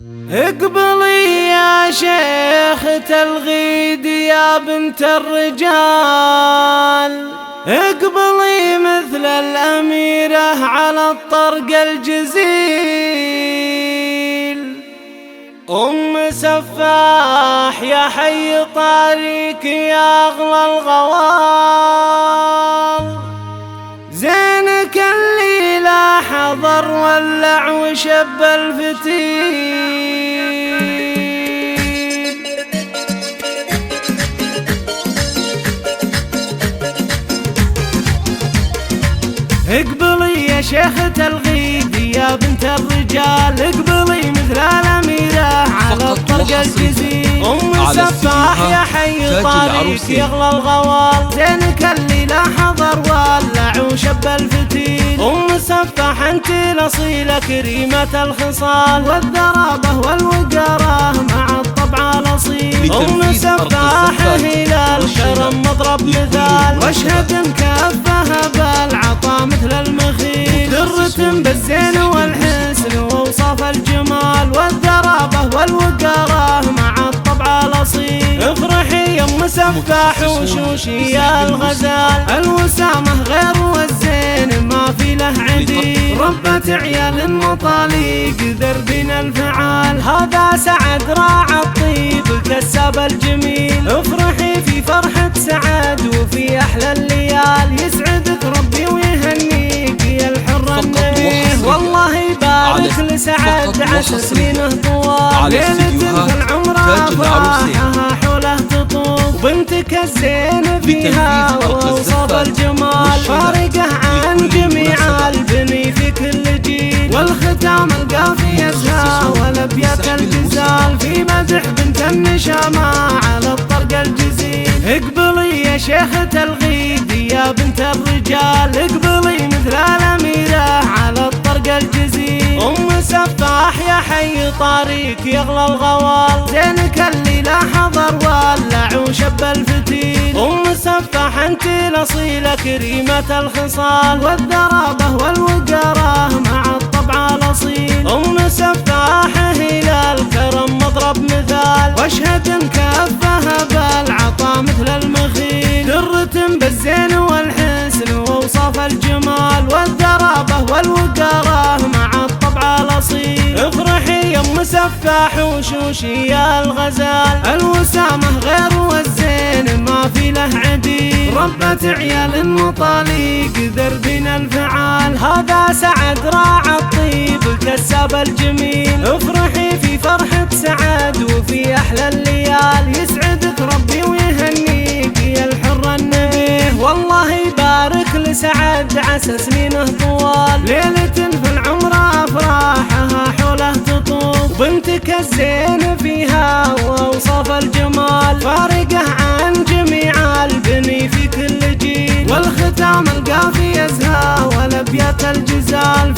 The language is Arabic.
اقبلي يا شيخة الغيد يا بنت الرجال، اقبلي مثل الأميرة على الطرق الجزيل. أم سفاح يا حي طاريك يا أغلى الغوال، زينك اللي لا حضر ولع وشب الفتيل. اقبلي يا شيخة الغيد يا بنت الرجال، اقبلي مثل الأميرة على الطرق الجزيل. أم سفاح يا حي طاريك يغلى الغوال، زينك اللي لا حضر ولع وشب الفتيل. أم سفاح انت الأصيلة كريمة الخصال، والذرابة والوقارة مع الطبع الأصيل. أم سفاح هي الكرم مضرب مثال، واشهد مكفها بالعطاء مثل المخيل. درة بالزين والحسن ووصف الجمال، والذرابة والوقارة مع الطبع الأصيل. افرحي يا ام سفاح وشوشي يا الغزال، الوسامة غير والزين ما في له عديل. ربة عيال مطاليق دربنا الفعال، هذا سعد راعى الطيب كساب الجميل. افرحي في فرحة سعد وفي أحلى الليال، يسعدك ربي ويهنيك يا الحرة النبيه. والله يبارك لسعد عسى سنينه طوال، ليلة في العمر أفراحها حوله تطوف. بنتك الزين فيها ووصف الجمال، فارقه عن جميع البني في كل جيل. والختام القافي يسهى والابيات الجزال، في مدح بنت النشامة على الطرق الجزيل. اقبلي يا شيخة الغيد يا بنت الرجال، اقبلي مثل الأميرة على الطرق الجزيل. أم سفاح يا حي طاريك يغلى الغوال، زينك اللي لا حضر ولع وشب الفتيل. أم سفاح انت الأصيلة كريمة الخصال، والذرابة والوقارة مع الطبع الأصيل. أم سفاح هي الكرم مضرب مثال، واشهد مكفها بالعطاء مثل المخيل. درة بالزين والحسن ووصف الجمال، والذرابة والوقارة مع الطبع الأصيل. افرحي يا ام سفاح وشوشي يا الغزال، الوسامة غير والزين ما في له عديل. ربة عيال مطاليق دربنا الفعال، هذا سعد راعى الطيب كساب الجميل. افرحي في فرحة سعد وفي أحلى الليال، يسعدك ربي ويهنيك يا الحرة النبيه. والله يبارك لسعد عسى سنينه طوال، ليلة في العمر أفراحها حوله تطوف. بنتك الزين فيها ووصف الجمال، فارقه عن جميع البني في كل جيل. والختام القافي يزهى والابيات الجزال،